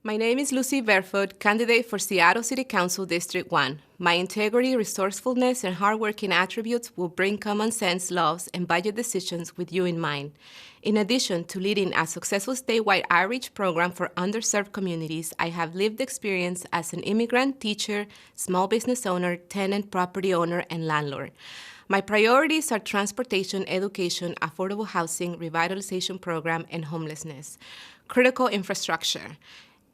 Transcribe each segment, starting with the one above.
My name is Lucy Barefoot, candidate for Seattle City Council District 1. My integrity, resourcefulness, and hardworking attributes will bring common sense laws and budget decisions with you in mind. In addition to leading a successful statewide outreach program for underserved communities, I have lived experience as an immigrant, teacher, small business owner, tenant, property owner, and landlord. My priorities are transportation, education, affordable housing, revitalization program, and homelessness. Critical infrastructure.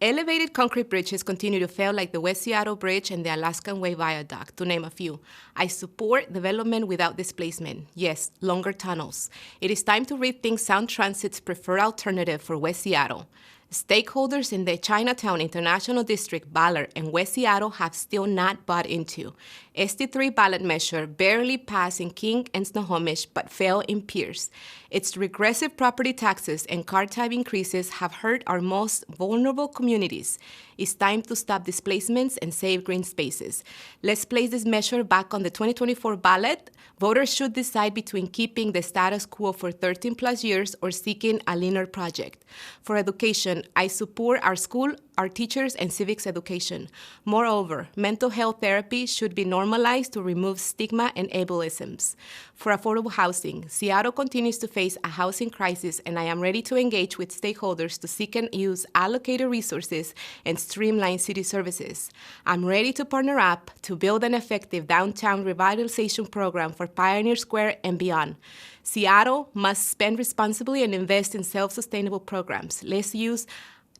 Elevated concrete bridges continue to fail, like the West Seattle Bridge and the Alaskan Way Viaduct, to name a few. I support development without displacement. Yes, longer tunnels. It is time to rethink Sound Transit's preferred alternative for West Seattle. Stakeholders in the Chinatown International District, Ballot, and West Seattle have still not bought into. SD3 ballot measure barely passed in King and Snohomish, but failed in Pierce. Its regressive property taxes and car type increases have hurt our most vulnerable communities. It's time to stop displacements and save green spaces. Let's place this measure back on the 2024 ballot. Voters should decide between keeping the status quo for 13 plus years or seeking a leaner project. For education, I support our school, our teachers, and civics education. Moreover, mental health therapy should be normalized to remove stigma and ableisms. For affordable housing, Seattle continues to face a housing crisis, and I am ready to engage with stakeholders to seek and use allocated resources and streamline city services. I'm ready to partner up to build an effective downtown revitalization program for Pioneer Square and beyond. Seattle must spend responsibly and invest in self-sustainable programs. Let's use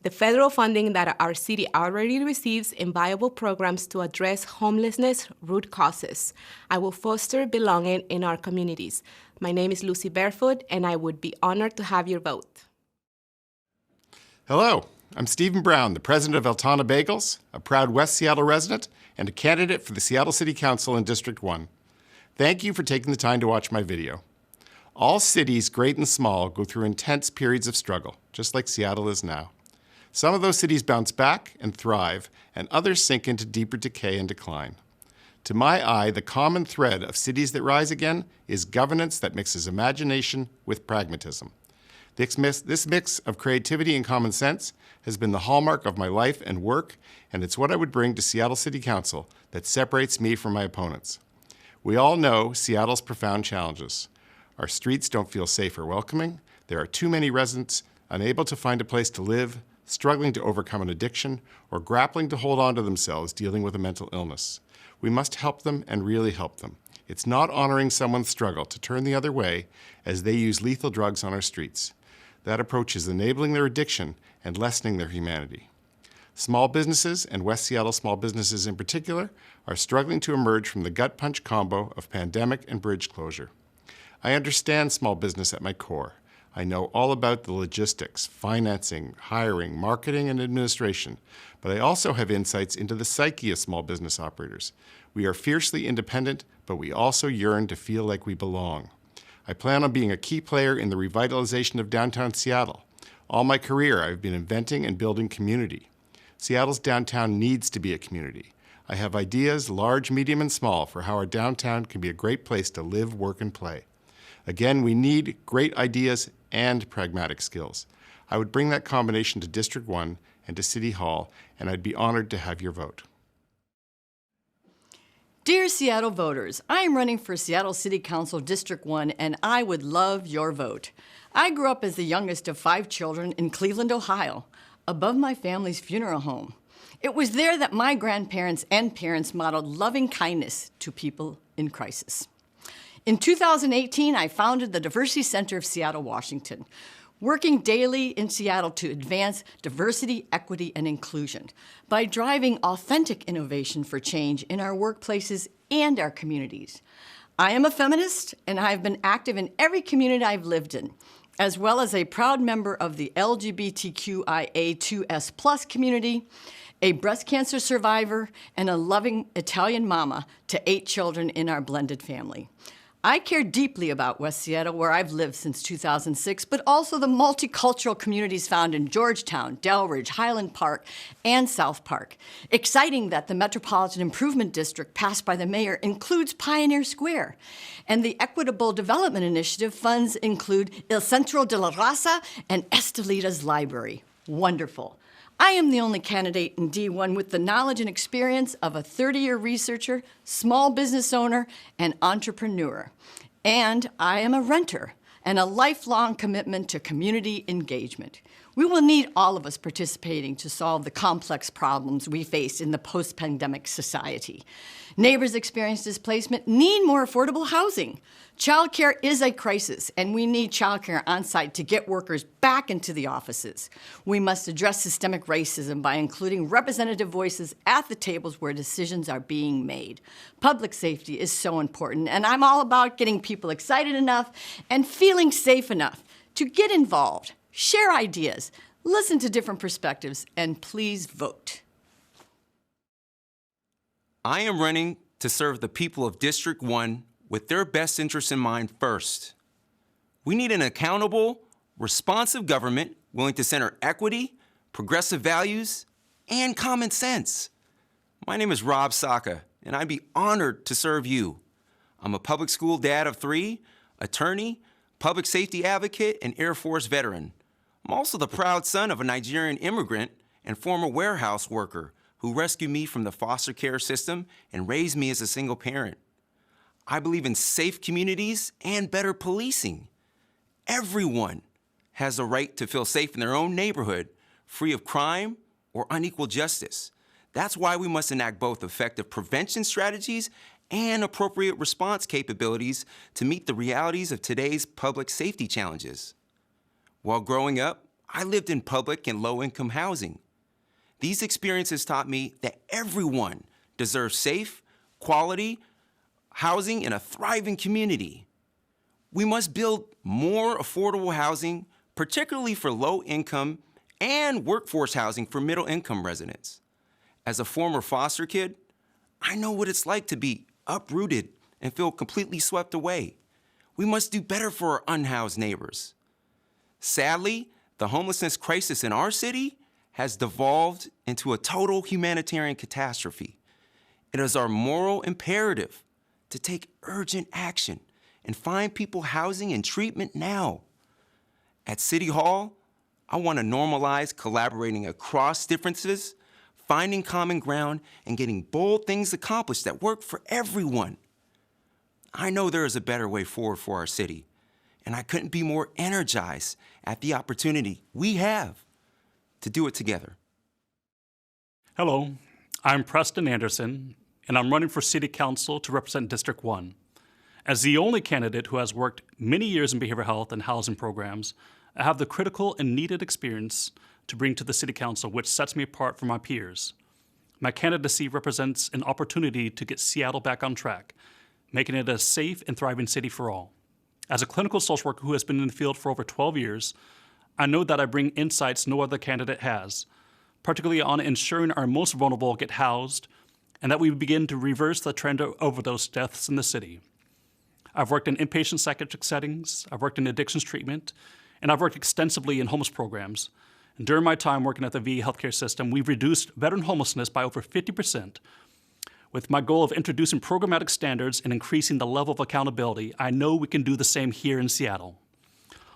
the federal funding that our city already receives in viable programs to address homelessness root causes. I will foster belonging in our communities. My name is Lucy Barefoot, and I would be honored to have your vote. Hello, I'm Stephen Brown, the president of Altana Bagels, a proud West Seattle resident, and a candidate for the Seattle City Council in District 1. Thank you for taking the time to watch my video. All cities, great and small, go through intense periods of struggle, just like Seattle is now. Some of those cities bounce back and thrive, and others sink into deeper decay and decline. To my eye, the common thread of cities that rise again is governance that mixes imagination with pragmatism. This mix of creativity and common sense has been the hallmark of my life and work, and it's what I would bring to Seattle City Council that separates me from my opponents. We all know Seattle's profound challenges. Our streets don't feel safe or welcoming. There are too many residents unable to find a place to live, struggling to overcome an addiction, or grappling to hold on to themselves dealing with a mental illness. We must help them and really help them. It's not honoring someone's struggle to turn the other way as they use lethal drugs on our streets. That approach is enabling their addiction and lessening their humanity. Small businesses, and West Seattle small businesses in particular, are struggling to emerge from the gut punch combo of pandemic and bridge closure. I understand small business at my core. I know all about the logistics, financing, hiring, marketing, and administration, but I also have insights into the psyche of small business operators. We are fiercely independent, but we also yearn to feel like we belong. I plan on being a key player in the revitalization of downtown Seattle. All my career, I've been inventing and building community. Seattle's downtown needs to be a community. I have ideas, large, medium, and small, for how our downtown can be a great place to live, work, and play. Again, we need great ideas and pragmatic skills. I would bring that combination to District 1 and to City Hall, and I'd be honored to have your vote. Dear Seattle voters, I am running for Seattle City Council District 1, and I would love your vote. I grew up as the youngest of 5 children in Cleveland, Ohio, above my family's funeral home. It was there that my grandparents and parents modeled loving kindness to people in crisis. In 2018, I founded the Diversity Center of Seattle, Washington, working daily in Seattle to advance diversity, equity, and inclusion by driving authentic innovation for change in our workplaces and our communities. I am a feminist, and I've been active in every community I've lived in, as well as a proud member of the LGBTQIA2S+ community, a breast cancer survivor, and a loving Italian mama to 8 children in our blended family. I care deeply about West Seattle, where I've lived since 2006, but also the multicultural communities found in Georgetown, Delridge, Highland Park, and South Park. Exciting that the Metropolitan Improvement District passed by the mayor includes Pioneer Square, and the Equitable Development Initiative funds include El Centro de la Raza and Estelitas Library. Wonderful. I am the only candidate in D1 with the knowledge and experience of a 30-year researcher, small business owner, and entrepreneur. And I am a renter and a lifelong commitment to community engagement. We will need all of us participating to solve the complex problems we face in the post-pandemic society. Neighbors experiencing displacement need more affordable housing. Childcare is a crisis, and we need childcare on-site to get workers back into the offices. We must address systemic racism by including representative voices at the tables where decisions are being made. Public safety is so important, and I'm all about getting people excited enough and feeling safe enough to get involved, share ideas, listen to different perspectives, and please vote. I am running to serve the people of District 1 with their best interests in mind first. We need an accountable, responsive government willing to center equity, progressive values, and common sense. My name is Rob SAKA, and I'd be honored to serve you. I'm a public school dad of 3, attorney, public safety advocate, and Air Force veteran. I'm also the proud son of a Nigerian immigrant and former warehouse worker who rescued me from the foster care system and raised me as a single parent. I believe in safe communities and better policing. Everyone has a right to feel safe in their own neighborhood, free of crime or unequal justice. That's why we must enact both effective prevention strategies and appropriate response capabilities to meet the realities of today's public safety challenges. While growing up, I lived in public and low-income housing. These experiences taught me that everyone deserves safe, quality housing in a thriving community. We must build more affordable housing, particularly for low-income and workforce housing for middle-income residents. As a former foster kid, I know what it's like to be uprooted and feel completely swept away. We must do better for our unhoused neighbors. Sadly, the homelessness crisis in our city has devolved into a total humanitarian catastrophe. It is our moral imperative to take urgent action and find people housing and treatment now. At City Hall, I want to normalize collaborating across differences, finding common ground, and getting bold things accomplished that work for everyone. I know there is a better way forward for our city, and I couldn't be more energized at the opportunity we have to do it together. Hello, I'm Preston Anderson, and I'm running for City Council to represent District 1. As the only candidate who has worked many years in behavioral health and housing programs, I have the critical and needed experience to bring to the City Council, which sets me apart from my peers. My candidacy represents an opportunity to get Seattle back on track, making it a safe and thriving city for all. As a clinical social worker who has been in the field for over 12 years, I know that I bring insights no other candidate has, particularly on ensuring our most vulnerable get housed and that we begin to reverse the trend of overdose deaths in the city. I've worked in inpatient psychiatric settings, I've worked in addictions treatment, and I've worked extensively in homeless programs. And during my time working at the VA healthcare system, we've reduced veteran homelessness by over 50%. With my goal of introducing programmatic standards and increasing the level of accountability, I know we can do the same here in Seattle.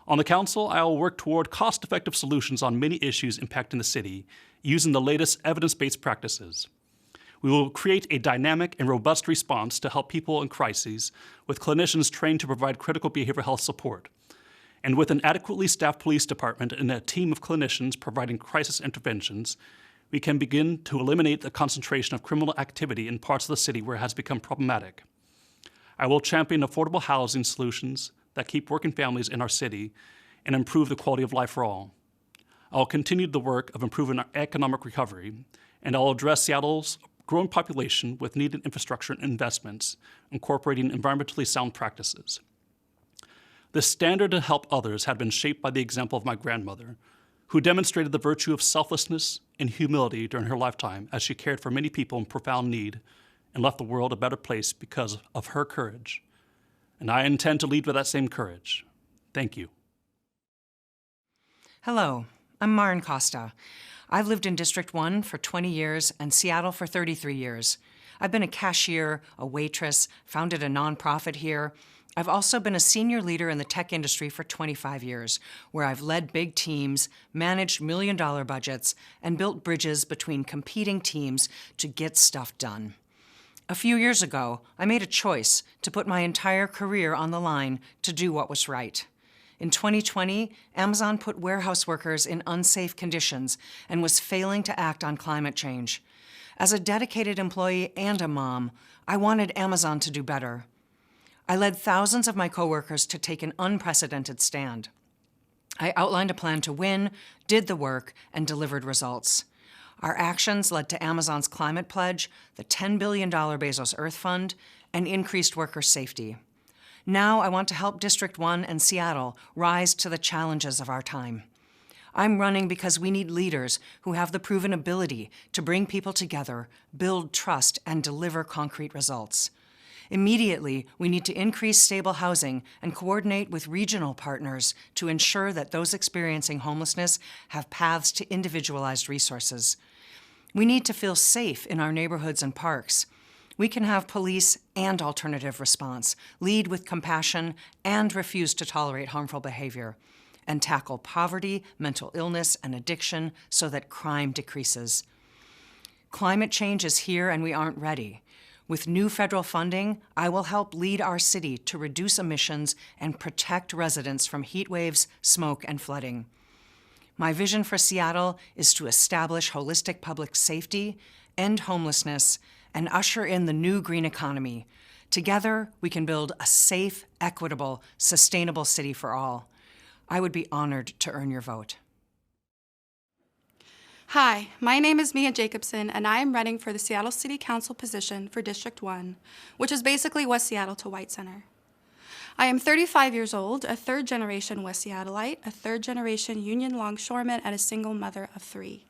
On the council, I will work toward cost-effective solutions on many issues impacting the city, using the latest evidence-based practices. We will create a dynamic and robust response to help people in crises with clinicians trained to provide critical behavioral health support. And with an adequately staffed police department and a team of clinicians providing crisis interventions, we can begin to eliminate the concentration of criminal activity in parts of the city where it has become problematic. I will champion affordable housing solutions that keep working families in our city and improve the quality of life for all. I will continue the work of improving our economic recovery, and I will address Seattle's growing population with needed infrastructure and investments, incorporating environmentally sound practices. The standard to help others had been shaped by the example of my grandmother, who demonstrated the virtue of selflessness and humility during her lifetime as she cared for many people in profound need and left the world a better place because of her courage. And I intend to lead with that same courage. Thank you. Hello, I'm MAREN COSTA. I've lived in District 1 for 20 years and Seattle for 33 years. I've been a cashier, a waitress, founded a nonprofit here. I've also been a senior leader in the tech industry for 25 years, where I've led big teams, managed million-dollar budgets, and built bridges between competing teams to get stuff done. A few years ago, I made a choice to put my entire career on the line to do what was right. In 2020, Amazon put warehouse workers in unsafe conditions and was failing to act on climate change. As a dedicated employee and a mom, I wanted Amazon to do better. I led thousands of my coworkers to take an unprecedented stand. I outlined a plan to win, did the work, and delivered results. Our actions led to Amazon's climate pledge, the $10 billion Bezos Earth Fund, and increased worker safety. Now I want to help District 1 and Seattle rise to the challenges of our time. I'm running because we need leaders who have the proven ability to bring people together, build trust, and deliver concrete results. Immediately, we need to increase stable housing and coordinate with regional partners to ensure that those experiencing homelessness have paths to individualized resources. We need to feel safe in our neighborhoods and parks. We can have police and alternative response, lead with compassion, and refuse to tolerate harmful behavior, and tackle poverty, mental illness, and addiction so that crime decreases. Climate change is here and we aren't ready. With new federal funding, I will help lead our city to reduce emissions and protect residents from heat waves, smoke, and flooding. My vision for Seattle is to establish holistic public safety, end homelessness, and usher in the new green economy. Together, we can build a safe, equitable, sustainable city for all. I would be honored to earn your vote. Hi, my name is Mia Jacobson, and I am running for the Seattle City Council position for District 1, which is basically West Seattle to White Center. I am 35 years old, a third-generation West Seattleite, a third-generation Union longshoreman, and a single mother of 3.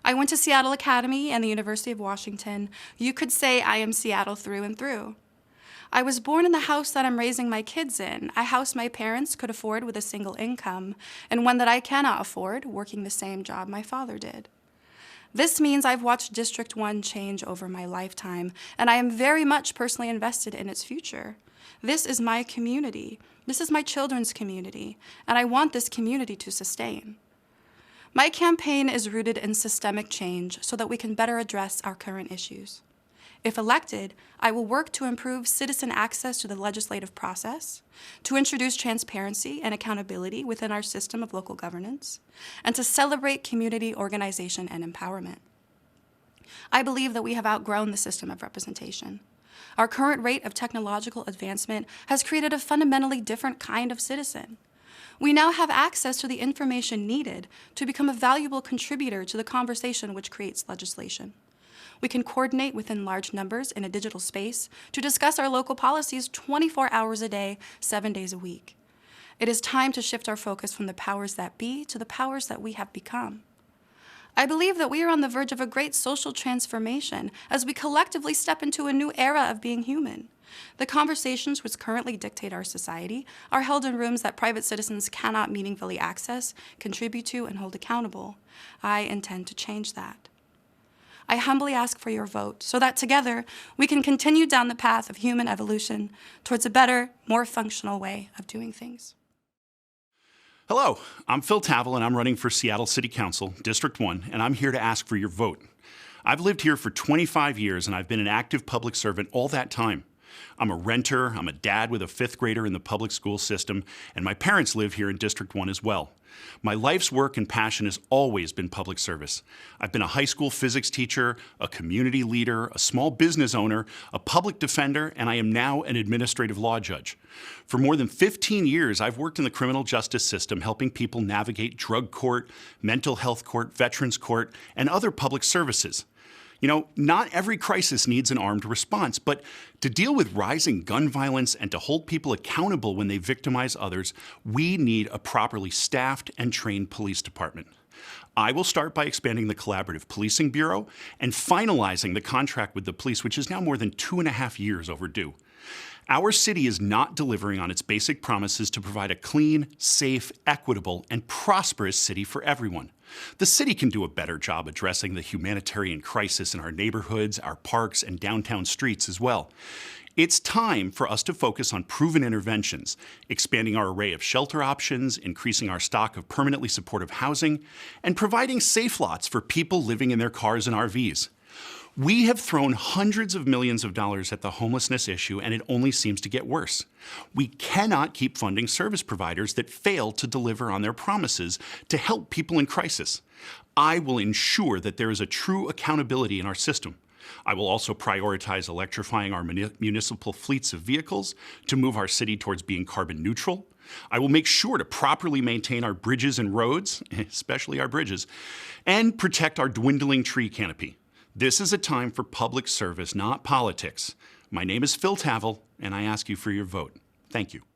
I went to Seattle Academy and the University of Washington. You could say I am Seattle through and through. I was born in the house that I'm raising my kids in, a house my parents could afford with a single income, and one that I cannot afford, working the same job my father did. This means I've watched District 1 change over my lifetime, and I am very much personally invested in its future. This is my community. This is my children's community, and I want this community to sustain. My campaign is rooted in systemic change so that we can better address our current issues. If elected, I will work to improve citizen access to the legislative process, to introduce transparency and accountability within our system of local governance, and to celebrate community organization and empowerment. I believe that we have outgrown the system of representation. Our current rate of technological advancement has created a fundamentally different kind of citizen. We now have access to the information needed to become a valuable contributor to the conversation which creates legislation. We can coordinate within large numbers in a digital space to discuss our local policies 24 hours a day, 7 days a week. It is time to shift our focus from the powers that be to the powers that we have become. I believe that we are on the verge of a great social transformation as we collectively step into a new era of being human. The conversations which currently dictate our society are held in rooms that private citizens cannot meaningfully access, contribute to, and hold accountable. I intend to change that. I humbly ask for your vote so that together we can continue down the path of human evolution towards a better, more functional way of doing things. Hello, I'm Phil TAVEL and I'm running for Seattle City Council, District 1, and I'm here to ask for your vote. I've lived here for 25 years and I've been an active public servant all that time. I'm a renter, I'm a dad with a 5th grader in the public school system, and my parents live here in District 1 as well. My life's work and passion has always been public service. I've been a high school physics teacher, a community leader, a small business owner, a public defender, and I am now an administrative law judge. For more than 15 years, I've worked in the criminal justice system helping people navigate drug court, mental health court, veterans court, and other public services. You know, not every crisis needs an armed response, but to deal with rising gun violence and to hold people accountable when they victimize others, we need a properly staffed and trained police department. I will start by expanding the Collaborative Policing Bureau and finalizing the contract with the police, which is now more than 2.5 years overdue. Our city is not delivering on its basic promises to provide a clean, safe, equitable, and prosperous city for everyone. The city can do a better job addressing the humanitarian crisis in our neighborhoods, our parks, and downtown streets as well. It's time for us to focus on proven interventions, expanding our array of shelter options, increasing our stock of permanently supportive housing, and providing safe lots for people living in their cars and RVs. We have thrown hundreds of millions of dollars at the homelessness issue, and it only seems to get worse. We cannot keep funding service providers that fail to deliver on their promises to help people in crisis. I will ensure that there is a true accountability in our system. I will also prioritize electrifying our municipal fleets of vehicles to move our city towards being carbon neutral. I will make sure to properly maintain our bridges and roads, especially our bridges, and protect our dwindling tree canopy. This is a time for public service, not politics. My name is Phil TAVEL, and I ask you for your vote. Thank you.